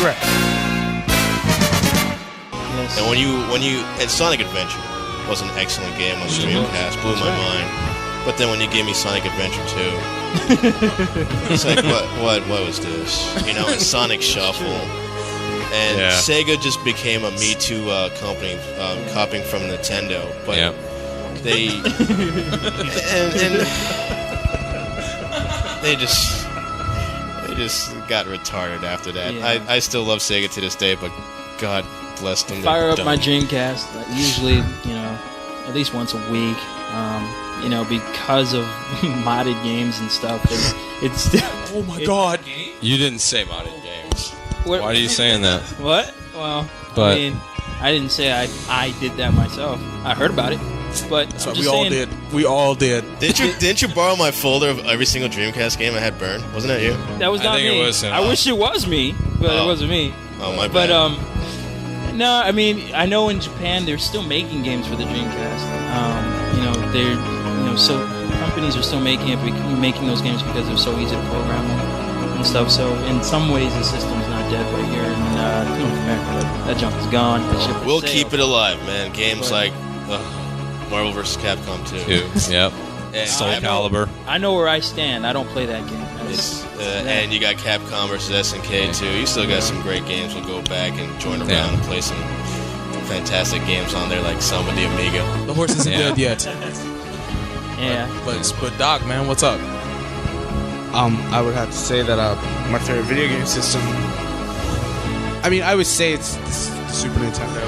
Correct. Yes. And when you and Sonic Adventure was an excellent game on Dreamcast, blew my mind. But then when you gave me Sonic Adventure 2, it's like what was this? You know, and Sonic Shuffle. And Sega just became a Me Too company, copying from Nintendo. But they and they just got retarded after that. Yeah. I still love Sega to this day, but God bless them. Fire up my Dreamcast. Usually, at least once a week. Because of modded games and stuff. It's still. Oh my God! You didn't say modded games. Why are you saying that? What? Well, but, I mean, I didn't say I did that myself. I heard about it, but that's what we all did. We all did. Didn't you borrow my folder of every single Dreamcast game I had burned? Wasn't that you? That was not me. It was him. I wish it was me, but it wasn't me. Oh my bad. But no, I mean, I know in Japan they're still making games for the Dreamcast. So companies are still making those games because they're so easy to program and stuff. So in some ways, the system's not dead right here in North America. That junk is gone. We'll keep it alive, man. Games like Marvel vs. Capcom 2. Yep. And Soul Calibur. I know where I stand. I don't play that game. And you got Capcom vs. SNK too. You still got some great games. We'll go back and join around and play some fantastic games on there, like some of the Amiga. The horse isn't dead yet. Yeah. But Doc, man, what's up? I would have to say that my favorite video game system. I mean, I would say it's the Super Nintendo,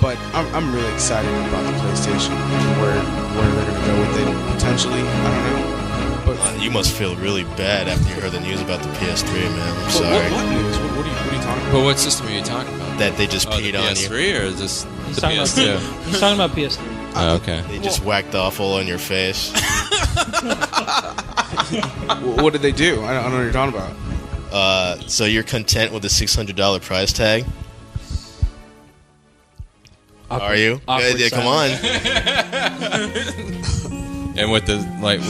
but I'm really excited about the PlayStation and where they're gonna go with it potentially. I don't know. But you must feel really bad after you heard the news about the PS3, man. I'm sorry. What news? What are you talking about? But what system are you talking about? That they just peed on you. PS3 or is this He's the talking PS2? He's talking about PS3. Oh, okay. They just whacked off all on your face. What did they do? I don't know what you're talking about. So you're content with the $600 price tag? Are you? Yeah, come on. And with the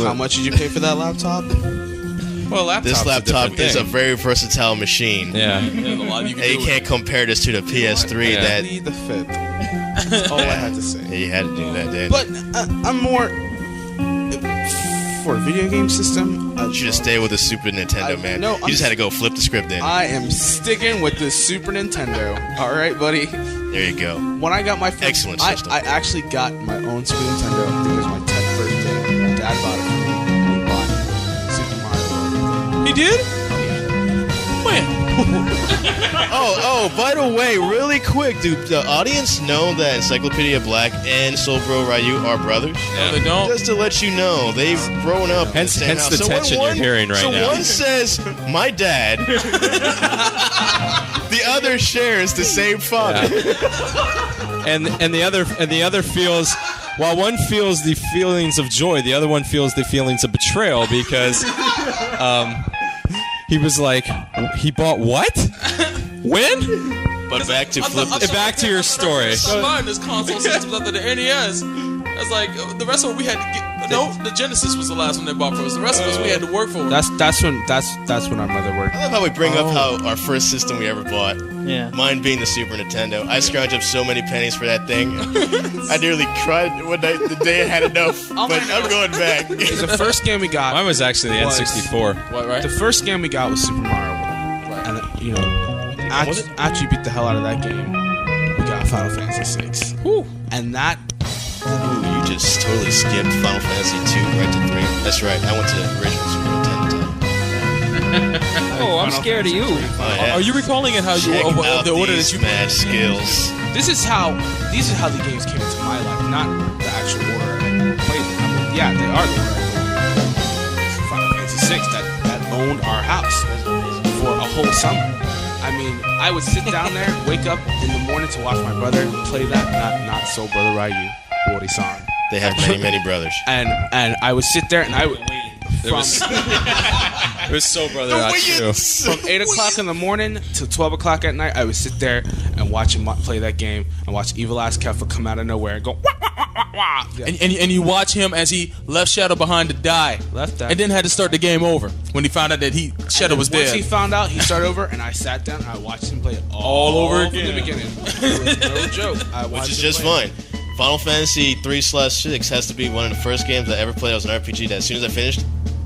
how much did you pay for that laptop? Well, this laptop is a very versatile machine. Yeah. You can't compare this to the PS3. That need the fit. That's all I had to say. Yeah, you had to do that, didn't you? But I'm more for a video game system. You should have stayed with the Super Nintendo, man. No, you just had to go flip the script in. I am sticking with the Super Nintendo. All right, buddy. There you go. When I got my first, excellent system. I actually got my own Super Nintendo because my 10th birthday, my dad bought it for me. And he bought Super Mario World. He did? When? Oh, by the way, really quick, do the audience know that Encyclopedia Blaq and Soul Bro Ryu are brothers? Yeah. No, they don't. Just to let you know, they've grown up. Hence in the same the house. tension you're hearing right now. So one says, my dad. The other shares the same father. Yeah. And the other feels, while one feels the feelings of joy, the other one feels the feelings of betrayal because he was like, he bought what? When? But back to back to your story. Mine, this console systems after the NES. That's like the rest of them we had to get. No, the Genesis was the last one they bought for us. The rest of us we had to work for. That's when our mother worked. I love how we bring up how our first system we ever bought. Yeah. Mine being the Super Nintendo. I scrounged up so many pennies for that thing. I nearly cried one night the day I had enough. But I'm going back. The first game we got. Mine was actually the N64. What, right? The first game we got was Super Mario World. And after you beat the hell out of that game, we got Final Fantasy VI. Woo. And that. Ooh, you just totally skipped Final Fantasy 2 right to 3. That's right. I went to the original Super Nintendo. Oh, I'm scared of you. Oh, yeah. Are you recalling it how you Check out the order these that you mad skills? These are how the games came into my life, not the actual order I played them. I mean, yeah, they are the order I played. Final Fantasy VI that owned our house for a whole summer. I mean, I would sit down there, wake up in the morning to watch my brother play that, not Soul Brother Ryu, Wori-san. They have many brothers. And I would sit there and I would It was so brother not true. From 8 o'clock in the morning to 12 o'clock at night, I would sit there and watch him play that game and watch Evil Ass Kefla come out of nowhere and go, wah, wah, wah, wah, wah. Yeah. And you watch him as he left Shadow behind to die. Left that. And then had to start the game over when he found out that Shadow was Once dead. he found out, he started over, and I sat down and I watched him play it All over from again. the beginning. There was no joke. I watched Which is him just play it. fine. Final Fantasy 3/6 has to be one of the first games I ever played. It was an RPG that as soon as I finished,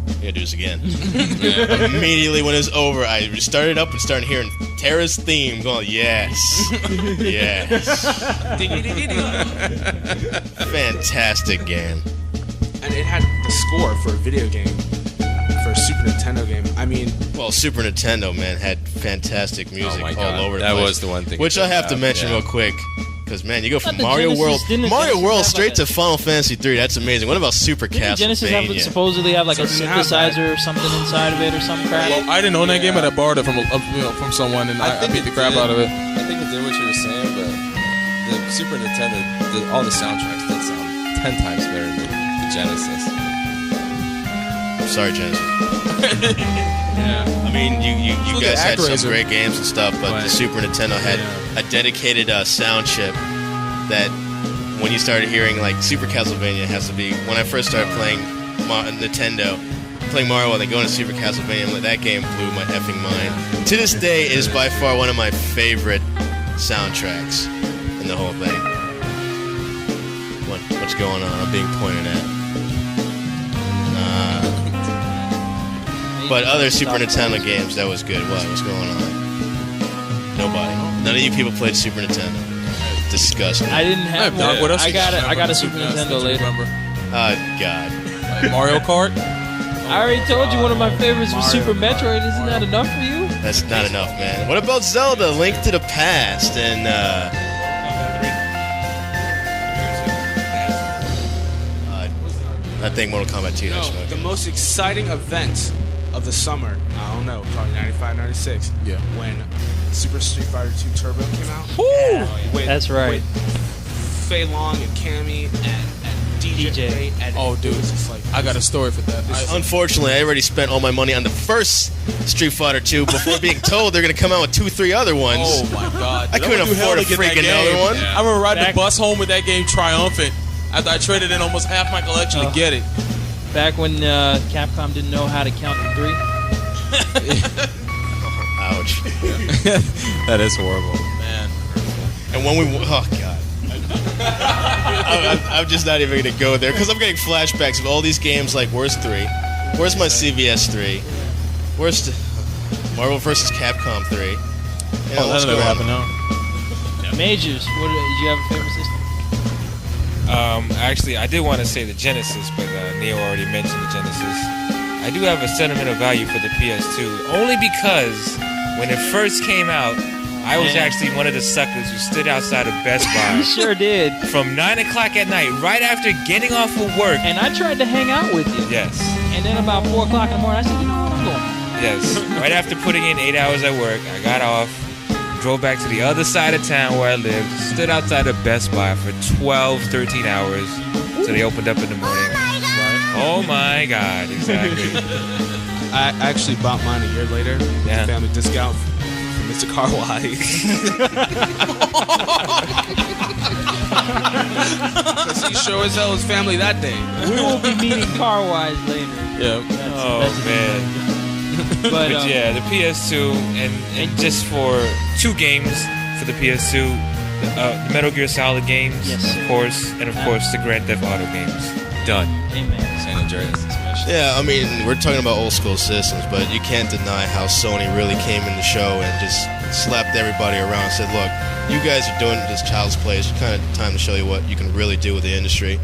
I gotta do this again. Immediately when it was over, I started up and started hearing Terra's theme going, yes. Yes. Fantastic game. And it had the score for a video game, for a Super Nintendo game. I mean, Well, Super Nintendo, man, had fantastic music Oh my all God. over the That place. was the one thing. Which it I have to did mention yeah. real quick. Because, man, you go from Not the Mario Genesis- World didn't Mario Genesis World have straight like to Final Fantasy 3. That's amazing. What about Super Didn't Genesis Castlevania? supposedly have like a So it didn't have that. synthesizer or something inside of it or some crap? Well, I didn't own that game, but I borrowed it from someone, and I beat the crap out of it. I think it did what you were saying, but the Super Nintendo, all the soundtracks did sound 10 times better than the Genesis. I'm sorry, Genesis. Yeah. I mean, you Look guys at had some Actraiser. great games and stuff, but Right. the Super Nintendo had a dedicated sound chip that when you started hearing, like, Super Castlevania has to be... When I first started playing Nintendo, playing Mario and then going to Super Castlevania, like, that game blew my effing mind. To this day, it is by far one of my favorite soundtracks in the whole thing. What's going on? I'm being pointed at. But other Super Nintendo games, that was good. What's going on? Nobody. None of you people played Super Nintendo. Disgusting. I didn't have Doc, one. what else I did got you it. have I got on a the Super NES that Nintendo you later. remember? Oh, God. Like Mario Kart? I already told you one of my favorites was Super Metroid. Isn't that enough for you? That's not enough, man. What about Zelda, Link to the Past, and, I think Mortal Kombat 2. no, the most exciting event of the summer, I don't know, probably 95, 96. Yeah. When Super Street Fighter 2 Turbo came out. With, That's right. With Fei Long and Cammy and DJ. And Oh, dude. it was just like, I got a story for that. Unfortunately, I already spent all my money on the first Street Fighter 2 before being told they're going to come out with 2-3 other ones. Oh my God! I couldn't That would do hell afford to to get freak that another game. one. I remember riding Back- the bus home with that game triumphant after I traded in almost half my collection to get it. Back when Capcom didn't know how to count to 3. Ouch. That is horrible. Man, And when we... Oh, God. I'm just not even going to go there because I'm getting flashbacks of all these games like, where's 3? Where's my CVS 3? Where's the Marvel vs. Capcom 3? You know, what's going on? now. Majors, did you have a favorite system? Actually, I did want to say the Genesis, but Neo already mentioned the Genesis. I do have a sentimental value for the PS2, only because when it first came out, I was actually one of the suckers who stood outside of Best Buy You sure did. from 9 o'clock at night, right after getting off of work. And I tried to hang out with you. Yes, And then about 4 o'clock in the morning, I said, you know what, I'm going home. yes. Right after putting in 8 hours at work, I got off, drove back to the other side of town where I lived, stood outside of Best Buy for 12, 13 hours, so they opened up in the morning. Oh my God, exactly. I actually bought mine a year later. Yeah. Family discount from Mr. Carwise. Because he sure as hell was family that day. We will be meeting Carwise later. Yeah. Oh man. But, But yeah, the PS2, and just for 2 games for the PS2, the Metal Gear Solid games, Yes, sir. of course, and of course the Grand Theft Auto games. Done. Amen. San Andreas especially. Yeah, I mean, we're talking about old school systems, but you can't deny how Sony really came in the show and just slapped everybody around and said, look, you guys are doing this child's play. It's kind of time to show you what you can really do with the industry.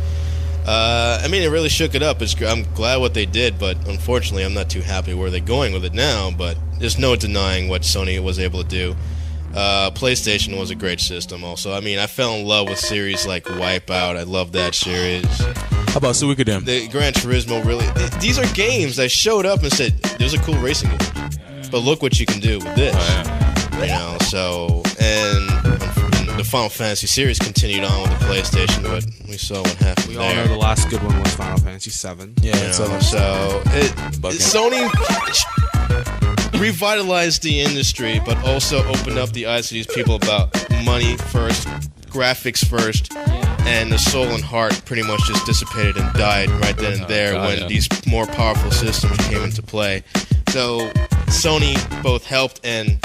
I mean, it really shook it up. I'm glad what they did, but unfortunately, I'm not too happy where they're going with it now, but there's no denying what Sony was able to do. PlayStation was a great system also. I mean, I fell in love with series like Wipeout. I love that series. How about Suikoden? The Gran Turismo really... These are games that showed up and said, there's a cool racing game. But look what you can do with this. Oh, yeah. You know, so... And the Final Fantasy series continued on with the PlayStation, but we saw what happened We there. all know the last good one was Final Fantasy VII. Yeah, You know, so Sony revitalized the industry, but also opened up the eyes to these people about money first, graphics first, and the soul and heart pretty much just dissipated and died right then and there when these more powerful systems came into play. So Sony both helped and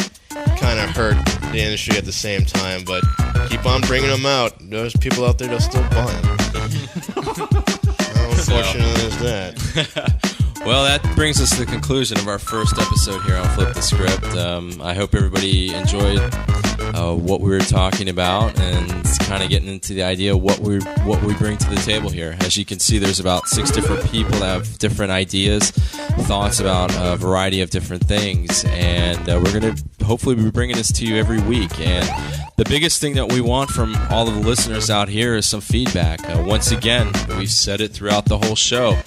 kind of hurt the industry at the same time, but keep on bringing them out. There's people out there that still buy them. How unfortunate is that? Well, that brings us to the conclusion of our first episode here on Flip the Script. I hope everybody enjoyed what we were talking about and kind of getting into the idea of what we bring to the table here. As you can see, there's about 6 different people that have different ideas, thoughts about a variety of different things, and we're going to hopefully be bringing this to you every week. And the biggest thing that we want from all of the listeners out here is some feedback. Once again, we've said it throughout the whole show.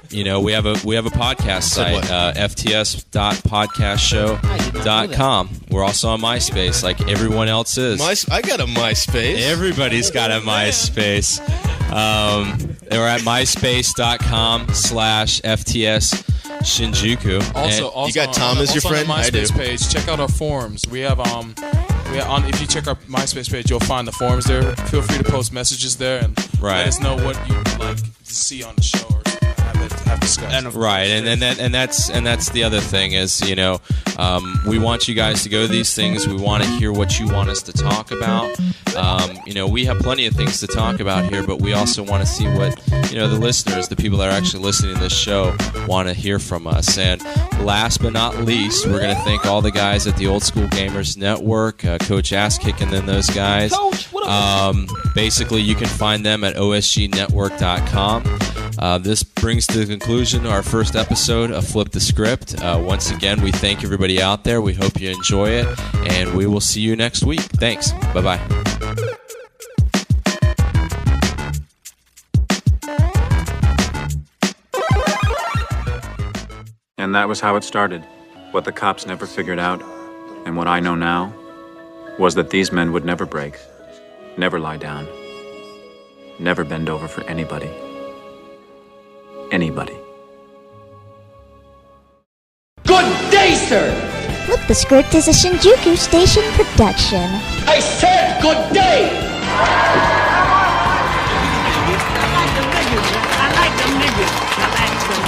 You know, we have a podcast site, fts.podcastshow.com. We're also on MySpace, like everyone else is. I got a MySpace. Everybody's got a MySpace. We're at myspace.com/FTS Shinjuku. Also, you got Tom as your friend? On the I do. MySpace page, check out our forums. We have if you check our MySpace page, you'll find the forums there. Feel free to post messages there and let us know what you would like to see on the show or have discussed. Right, and that's the other thing is, you know, we want you guys to go to these things. We want to hear what you want us to talk about. You know, we have plenty of things to talk about here, but we also want to see what, you know, the listeners, the people that are actually listening to this show, want to hear from us. And last but not least, we're going to thank all the guys at the Old School Gamers Network, Coach Ass Kicking and those guys. Coach, what up? Basically, you can find them at osgnetwork.com. This brings to the conclusion our first episode of Flip the Script. Once again, we thank everybody out there. We hope you enjoy it, and we will see you next week. Thanks. Bye-bye. And that was how it started. What the cops never figured out, and what I know now, was that these men would never break, never lie down, never bend over for anybody. Anybody. Good day, sir! Flip the Script is a Shinjuku Station production. I said good day! I like them niggas. I like them niggas. I like them.